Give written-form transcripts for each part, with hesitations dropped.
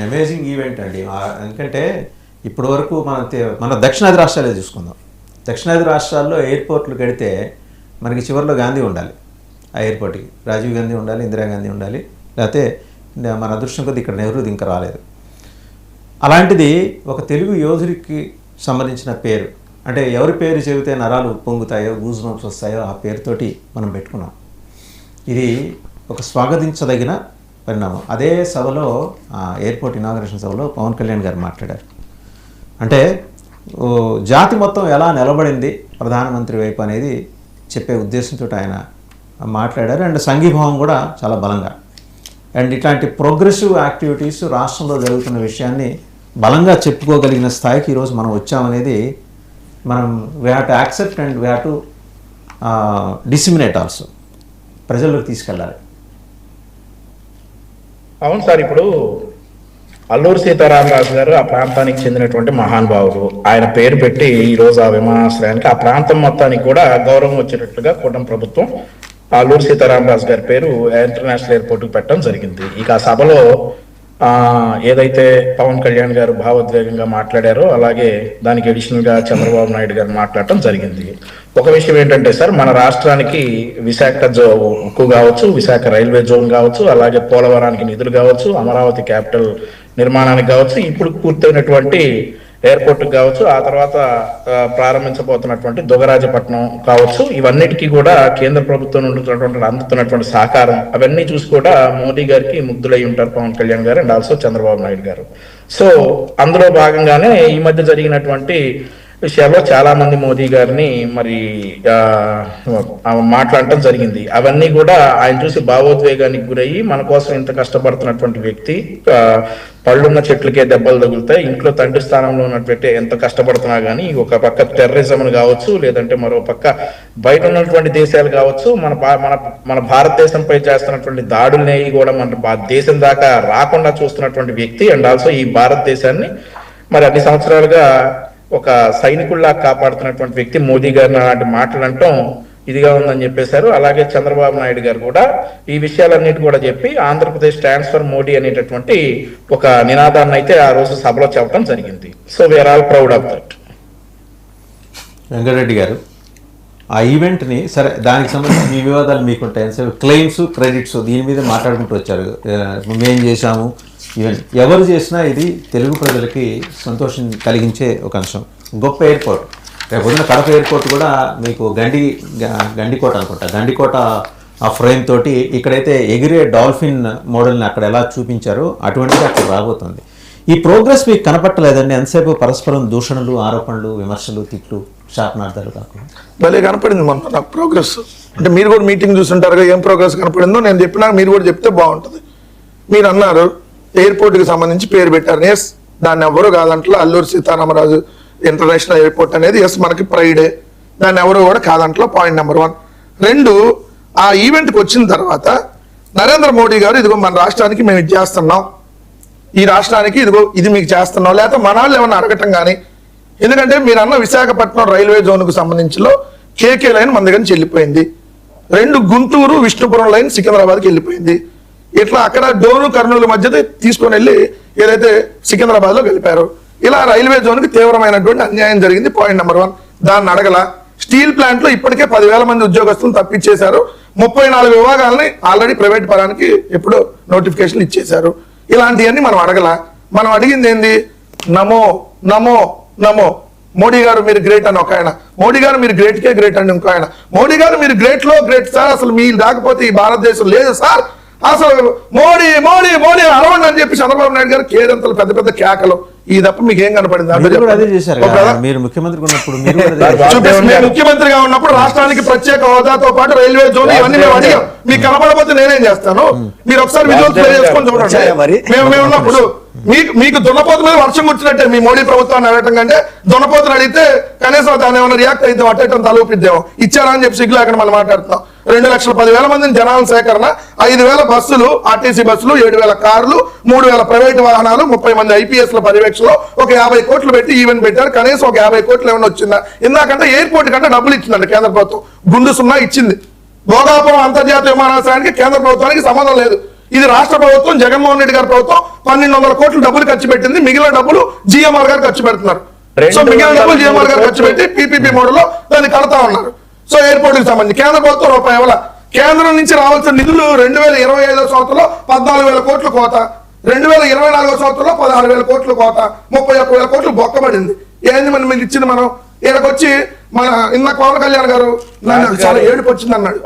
Amazing event అండి. ఎందుకంటే ఇప్పటి వరకు మన దక్షిణాది రాష్ట్రాలే చూసుకుందాం. దక్షిణాది రాష్ట్రాల్లో ఎయిర్పోర్ట్లు కడితే మనకి చివరిలో గాంధీ ఉండాలి, ఆ ఎయిర్పోర్ట్కి రాజీవ్ గాంధీ ఉండాలి, ఇందిరాగాంధీ ఉండాలి, లేకపోతే మన అదృష్టం కొద్ది ఇక్కడ నెహ్రూది ఇంకా రాలేదు. అలాంటిది ఒక తెలుగు యోధుడికి సంబంధించిన పేరు, అంటే ఎవరి పేరు చెబితే నరాలు పొంగుతాయో గూజ్ బంప్స్ వస్తాయో ఆ పేరుతోటి మనం పెట్టుకున్నాం. ఇది ఒక స్వాగతించదగిన పరిణామం. అదే సభలో ఎయిర్పోర్ట్ ఇనాగరేషన్ సభలో పవన్ కళ్యాణ్ గారు మాట్లాడారు. అంటే జాతి మొత్తం ఎలా నిలబడింది ప్రధానమంత్రి వైపు అనేది చెప్పే ఉద్దేశంతో ఆయన మాట్లాడారు. అండ్ సంఘీభావం కూడా చాలా బలంగా, అండ్ ఇట్లాంటి ప్రోగ్రెసివ్ యాక్టివిటీస్ రాష్ట్రంలో జరుగుతున్న విషయాన్ని బలంగా చెప్పుకోగలిగిన స్థాయికి ఈరోజు మనం వచ్చామనేది మనం we have to accept and we have to disseminate also, ప్రజల్లోకి తీసుకెళ్ళాలి. అవును సార్, ఇప్పుడు అల్లూరు సీతారామరాజు గారు ఆ ప్రాంతానికి చెందినటువంటి మహానుభావుడు. ఆయన పేరు పెట్టి ఈరోజు ఆ విమానాశ్రయానికి ఆ ప్రాంతం మొత్తానికి కూడా గౌరవం వచ్చేటట్లుగా కూటమి ప్రభుత్వం అల్లూరు సీతారామరాజు గారి పేరు ఇంటర్నేషనల్ ఎయిర్పోర్ట్కి పెట్టడం జరిగింది. ఇక ఆ సభలో ఏదైతే పవన్ కళ్యాణ్ గారు భావోద్వేగంగా మాట్లాడారో అలాగే దానికి అడిషనల్ గా చంద్రబాబు నాయుడు గారు మాట్లాడటం జరిగింది. ఒక విషయం ఏంటంటే సార్, మన రాష్ట్రానికి విశాఖ ఉక్కు కావచ్చు, విశాఖ రైల్వే జోన్ కావచ్చు, అలాగే పోలవరానికి నిధులు కావచ్చు, అమరావతి క్యాపిటల్ నిర్మాణానికి కావచ్చు, ఇప్పుడు పూర్తయినటువంటి ఎయిర్పోర్ట్ కావచ్చు, ఆ తర్వాత ప్రారంభించబోతున్నటువంటి దుగరాజపట్నం కావచ్చు, ఇవన్నిటికీ కూడా కేంద్ర ప్రభుత్వం నుండి అందుతున్నటువంటి సహకారం అవన్నీ చూసి కూడా మోదీ గారికి ముగ్ధులై ఉంటారు పవన్ కళ్యాణ్ గారు అండ్ ఆల్సో చంద్రబాబు నాయుడు గారు. సో అందులో భాగంగానే ఈ మధ్య జరిగినటువంటి విషయాల్లో చాలా మంది మోదీ గారిని మరి మాట్లాడటం జరిగింది. అవన్నీ కూడా ఆయన చూసి భావోద్వేగానికి గురయ్యి మన కోసం ఇంత కష్టపడుతున్నటువంటి వ్యక్తి, పళ్ళున్న చెట్లకే దెబ్బలు తగులుతాయి, ఇంట్లో తండ్రి స్థానంలో ఉన్నటువంటి ఎంత కష్టపడుతున్నా కానీ ఒక పక్క టెర్రరిజం కావచ్చు, లేదంటే మరో పక్క బయట ఉన్నటువంటి దేశాలు కావచ్చు, మన భారతదేశంపై చేస్తున్నటువంటి దాడుల్ని కూడా మన దేశం దాకా రాకుండా చూస్తున్నటువంటి వ్యక్తి అండ్ ఆల్సో ఈ భారతదేశాన్ని మరి అన్ని సంవత్సరాలుగా ఒక సైనికుల్లా కాపాడుతున్నటువంటి వ్యక్తి మోదీ గారిని అలాంటి మాట్లాడటం ఇదిగా ఉందని చెప్పేశారు. అలాగే చంద్రబాబు నాయుడు గారు కూడా ఈ విషయాలన్నిటి కూడా చెప్పి ఆంధ్రప్రదేశ్ స్టాండ్స్ ఫర్ మోడీ అనేటటువంటి ఒక నినాదాన్ని అయితే ఆ రోజు సభలో చెప్పడం జరిగింది. So we are all proud of that. Venkat Reddy గారు, ఆ ఈవెంట్ని సరే దానికి సంబంధించిన మీ వివాదాలు మీకుంటాయి, క్లెయిమ్స్ క్రెడిట్స్ దీని మీద మాట్లాడుకుంటూ వచ్చారు. మేం చేశాము, ఈవెన్ ఎవరు చేసినా ఇది తెలుగు ప్రజలకి సంతోషం కలిగించే ఒక అంశం. గొప్ప ఎయిర్పోర్ట్, రేపు పొద్దున కడప ఎయిర్పోర్ట్ కూడా మీకు గండికోట అనుకుంటా, గండికోట ఆ ఫ్రేమ్ తోటి ఇక్కడైతే ఎగిరే డాల్ఫిన్ మోడల్ని అక్కడ ఎలా చూపించారో అటువంటిది అక్కడ రాబోతుంది. ఈ ప్రోగ్రెస్ మీకు కనపట్టలేదండి? ఎంతసేపు పరస్పరం దూషణలు, ఆరోపణలు, విమర్శలు, తిట్లు, శాపనార్థాలు కాకుండా భలే కనపడింది మొన్న నాకు ప్రోగ్రెస్. అంటే మీరు కూడా మీటింగ్ చూస్తుంటారుగా, ఏం ప్రోగ్రెస్ కనపడిందో నేను చెప్పినా మీరు కూడా చెప్తే బాగుంటుంది. మీరు అన్నారు ఎయిర్పోర్ట్కి సంబంధించి పేరు పెట్టారు. ఎస్, దాన్ని ఎవరు కాదంట్లో అల్లూరు సీతారామరాజు ఇంటర్నేషనల్ ఎయిర్పోర్ట్ అనేది ఎస్ మనకి ప్రైడే, దాన్ని ఎవరు కూడా కాదంట్లో. Point number 1. 2, ఆ ఈవెంట్కి వచ్చిన తర్వాత నరేంద్ర మోడీ గారు ఇదిగో మన రాష్ట్రానికి మేము ఇది చేస్తున్నాం, ఈ రాష్ట్రానికి ఇదిగో ఇది మీకు చేస్తున్నాం, లేకపోతే మన వాళ్ళు ఏమన్నా అడగటం కానీ. ఎందుకంటే మీరు అన్న విశాఖపట్నం రైల్వే జోన్కు సంబంధించిలో కేకే లైన్ మన దగ్గర నుంచి వెళ్ళిపోయింది, 2 గుంటూరు విష్ణుపురం లైన్ సికింద్రాబాద్కి వెళ్ళిపోయింది. ఇట్లా అక్కడ డోను కర్నూలు మధ్య తీసుకొని వెళ్ళి ఏదైతే సికింద్రాబాద్లో వెళ్ళిపోయారు. ఇలా రైల్వే జోన్కి తీవ్రమైనటువంటి అన్యాయం జరిగింది. Point number 1. దాన్ని అడగల. స్టీల్ ప్లాంట్ లో ఇప్పటికే 10,000 మంది ఉద్యోగస్తులను తప్పించేశారు. 34 విభాగాలని ఆల్రెడీ ప్రైవేట్ పరానికి ఎప్పుడో నోటిఫికేషన్ ఇచ్చేశారు. ఇలాంటివన్నీ మనం అడగల. మనం అడిగింది ఏంది? నమో నమో నమో మోడీ గారు మీరు గ్రేట్ అని ఒక ఆయన, మోడీ గారు మీరు గ్రేట్కే గ్రేట్ అని ఇంకో ఆయన, మోడీ గారు మీరు గ్రేట్ లో గ్రేట్ సార్, అసలు మీరు లేకపోతే ఈ భారతదేశం లేదు సార్, అసలు మోడీ మోడీ మోడీ అరవండి అని చెప్పి చంద్రబాబు నాయుడు గారు కేరంతలు పెద్ద పెద్ద కేకలు. ఈ తప్ప మీకు ఏం కనపడింది? ముఖ్యమంత్రిగా ఉన్నప్పుడు రాష్ట్రానికి ప్రత్యేక హోదాతో పాటు రైల్వే జోన్ ఇవన్నీ మేము అడిగాం. మీకు కనపడకపోతే నేనేం చేస్తాను? మీరు ఒకసారి విజువల్స్ ప్లే చేసుకొని చూడండి. మేము ఉన్నప్పుడు మీకు దున్నపోతు మీద వర్షం కూర్చున్నట్టే మీ మోడీ ప్రభుత్వాన్ని అడగటం కంటే దున్నపోతుని అడిగితే కనీసం దాన్ని ఏమైనా రియాక్ట్ అయితే అట్టేయటం తలూపిద్దాం. ఇచ్చారా అని చెప్పి సిగ్గులు అక్కడ మనం మాట్లాడుతున్నాం. 2,10,000 మందిని జనాల సేకరణ, 5,000 బస్సులు, ఆర్టీసీ బస్సులు, 7,000 కార్లు, 3,000 ప్రైవేట్ వాహనాలు, 30 మంది IPSల పర్యవేక్షణలో ఒక 50 కోట్లు పెట్టి ఈవెంట్ పెట్టారు. కనీసం ఒక 50 కోట్లు ఏమైనా వచ్చిందా? ఇందాకంటే ఎయిర్పోర్ట్ కంటే డబ్బులు ఇచ్చిందండి కేంద్ర ప్రభుత్వం, గుండు సున్నా ఇచ్చింది. భోగాపురం అంతర్జాతీయ విమానాశ్రయానికి కేంద్ర ప్రభుత్వానికి సంబంధం లేదు. ఇది రాష్ట్ర ప్రభుత్వం, జగన్మోహన్ రెడ్డి గారి ప్రభుత్వం 1200 కోట్లు డబ్బులు ఖర్చు పెట్టింది, మిగిలిన డబ్బులు జిఎంఆర్ గారు ఖర్చు పెడుతున్నారు. సో మిగిలిన డబ్బులు జిఎంఆర్ గారు ఖర్చు పెట్టి పీపీపీ మోడల్ లో దాన్ని కడతా ఉన్నారు. సో ఎయిర్పోర్ట్ కి సంబంధించి కేంద్ర ప్రభుత్వం రూపాయి ఇవ్వాల. కేంద్రం నుంచి రావాల్సిన నిధులు 2025 సంవత్సరంలో 14,000 కోట్లు కోత, 2024 సంవత్సరంలో 16,000 కోట్లు కోత, 31,000 కోట్లు బొక్కబడింది. ఏంది మనం మీకు ఇచ్చింది? మనం ఇక్కడికి వచ్చి మన ఇందాక పవన్ కళ్యాణ్ గారు నన్ను చాలా ఏడుపు వచ్చింది అన్నాడు.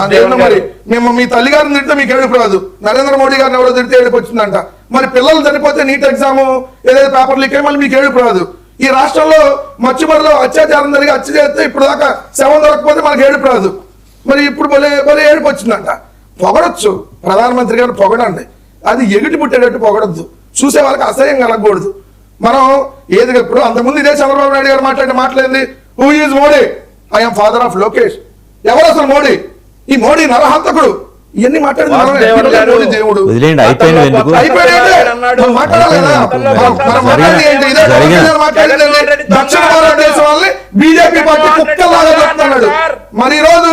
అదేమో మరి మేము మీ తల్లి గారిని తిడితే మీకు ఏడుపు రాదు, నరేంద్ర మోడీ గారిని ఎవరో తిడితే ఏడుపు వచ్చిందంట. మరి పిల్లలు చనిపోతే నీట్ ఎగ్జామ్ ఏదైతే పేపర్ లీక్ అయ్యి మళ్ళీ మీకు ఏడుపు రాదు. ఈ రాష్ట్రంలో మచ్చుమరిలో అత్యాచారం జరిగి హత్య చేస్తే ఇప్పుడు దాకా శవం దొరకపోతే మనకు ఏడుపు రాదు. మరి ఇప్పుడు భలే ఏడుపు వచ్చిందంట. పొగడొచ్చు, ప్రధానమంత్రి గారు పొగడండి, అది ఎగిటి పుట్టేటట్టు పొగడొద్దు, చూసే వాళ్ళకి అసహ్యం కలగకూడదు. మనం ఏది ఇప్పుడు అంతకుముందు ఇదే చంద్రబాబు నాయుడు గారు మాట్లాడే మాట్లాడింది, who is Modi, I'm father of Lokesh. ఎవరు అసలు మోడీ? ఈ మోడీ నరహంతకుడు. ఇవన్నీ మాట్లాడింది మోడీ దేవుడు. వదిలేయండి, అయిపోయింది ఎందుకు? దక్షిణ భారతదేశం వాళ్ళని బీజేపీ పార్టీ కుక్కలాగా చెప్తున్నాడు. మరి ఈ రోజు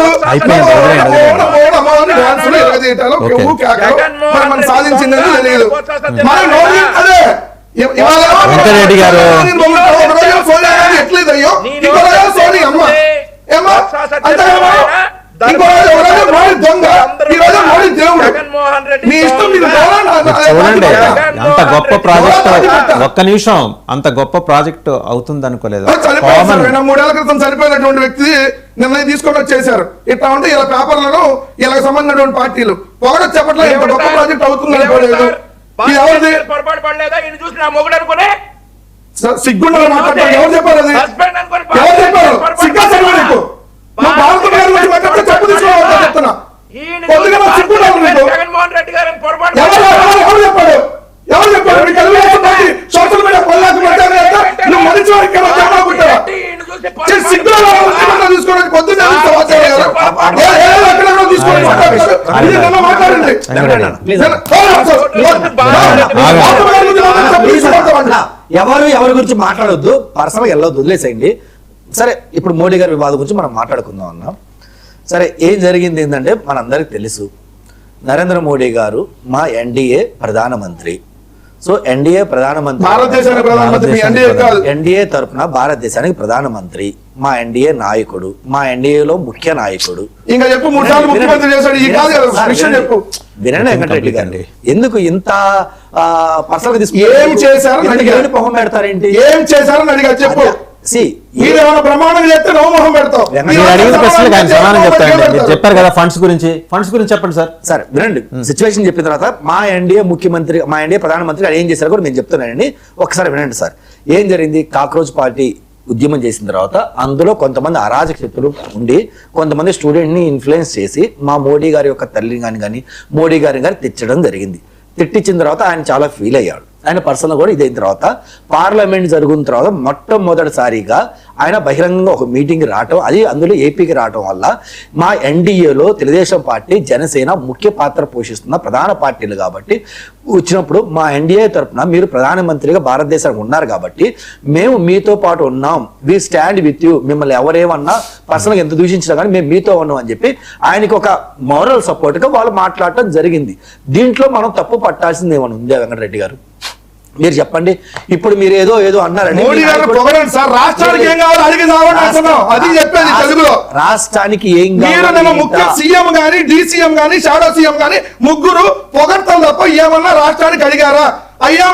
మనం సాధించిందని తెలియదు. అదే వెంకటరెడ్డి గారు ఎట్లేదయ్యో సోని అమ్మ ఏమో చూడండి, అంత గొప్ప ప్రాజెక్ట్, ఒక్క నిమిషం, అంత గొప్ప ప్రాజెక్ట్ అవుతుంది అనుకోలేదు. 3 క్రితం చనిపోయినటువంటి వ్యక్తి నిర్ణయం తీసుకొని వచ్చేసారు. ఇట్లా ఉంటే ఇలా పేపర్లను ఇలా సంబంధించినటువంటి పార్టీలు ఒకటి చెప్పట్లేదు ఇంత గొప్ప ప్రాజెక్ట్ అవుతుంది అనుకోలేదు. సిగ్గుండా మాట్లాడతారు. ఎవరు చెప్పారు? అది ఎవరు చెప్పారు? సిగ్గా చెప్పు. భారత చెప్పు తీసుకోవాలి చెప్తున్నా. ఎవరు చెప్పాడు? ఎవరు చెప్పాడు? సోషల్ మీడియా నువ్వు మనిషి తీసుకోవడానికి పొద్దున్న మాట్లాడండి. ఎవరి గురించి మాట్లాడొద్దు, పర్సనల్ వెళ్ళొద్దు, వదిలేసేయండి. సరే, ఇప్పుడు మోడీ గారి వివాదం గురించి మనం మాట్లాడుకుందాం అన్నాం. సరే, ఏం జరిగింది ఏంటంటే మనందరికి తెలుసు, నరేంద్ర మోడీ గారు మా ఎన్డీఏ ప్రధానమంత్రి. సో ఎన్డీఏ ప్రధానమంత్రి, ఎన్డీఏ తరఫున భారతదేశానికి ప్రధానమంత్రి, మా ఎన్డీఏ నాయకుడు, మా ఎన్డీఏలో ముఖ్య నాయకుడు. ఇంకా చెప్పు, 3 సార్లు ముఖ్యమంత్రి చేశాడు. వినండి వెంకటరెడ్డి గారు, ఎందుకు ఇంత పర్సనల్ ఏం చేశారని మొహం పెడతారేంటి? ఏం చేశారని అడిగా చెప్పు. ప్రమాణం చేస్తే నవమోహం పెడతాం. చెప్పారు కదా ఫండ్స్ గురించి చెప్పండి సార్. సార్ వినండి, సిచ్యువేషన్ చెప్పిన తర్వాత మా ఎన్డీఏ ముఖ్యమంత్రి, మా ఎన్డీఏ ప్రధానమంత్రి ఏం చేశారు కూడా నేను చెప్తున్నానండి. ఒకసారి వినండి సార్. ఏం జరిగింది? కాక్రోచ్ పార్టీ ఉద్యమం చేసిన తర్వాత అందులో కొంతమంది అరాజక శక్తులు ఉండి కొంతమంది స్టూడెంట్ ని ఇన్ఫ్లుయెన్స్ చేసి మా మోడీ గారి యొక్క తల్లిని కానీ మోడీ గారిని కానీ తెచ్చడం జరిగింది. తిట్టించిన తర్వాత ఆయన చాలా ఫీల్ అయ్యాడు. ఆయన పర్సనల్ కూడా ఇదైన తర్వాత పార్లమెంట్ జరుగుతున్న తర్వాత మొట్టమొదటిసారిగా ఆయన బహిరంగంగా ఒక మీటింగ్ రావటం, అది అందులో ఏపీకి రావటం వల్ల మా ఎన్డీఏలో తెలుగుదేశం పార్టీ, జనసేన ముఖ్య పాత్ర పోషిస్తున్న ప్రధాన పార్టీలు కాబట్టి వచ్చినప్పుడు మా ఎన్డీఏ తరఫున మీరు ప్రధానమంత్రిగా భారతదేశానికి ఉన్నారు కాబట్టి మేము మీతో పాటు ఉన్నాం, వి స్టాండ్ విత్ యూ, మిమ్మల్ని ఎవరేమన్నా పర్సనల్గా ఎంత దూషించినా కానీ మేము మీతో ఉన్నాం అని చెప్పి ఆయనకి ఒక మోరల్ సపోర్ట్గా వాళ్ళు మాట్లాడటం జరిగింది. దీంట్లో మనం తప్పు పట్టాల్సింది ఏమైనా ఉందా వెంకటరెడ్డి గారు? మీరు చెప్పండి. ఇప్పుడు మీరు ఏదో అన్నారండి, రాష్ట్రానికి ఏం కావాలి అడిగి అది చెప్పేది తెలుగులో. రాష్ట్రానికి ఏం కావాలి? ముఖ్య సీఎం గానీ, డీసీఎం గానీ, షాడో సీఎం గానీ ముగ్గురు పొగడ్తలు తప్ప ఏమన్నా రాష్ట్రానికి అడిగారా? అయ్యా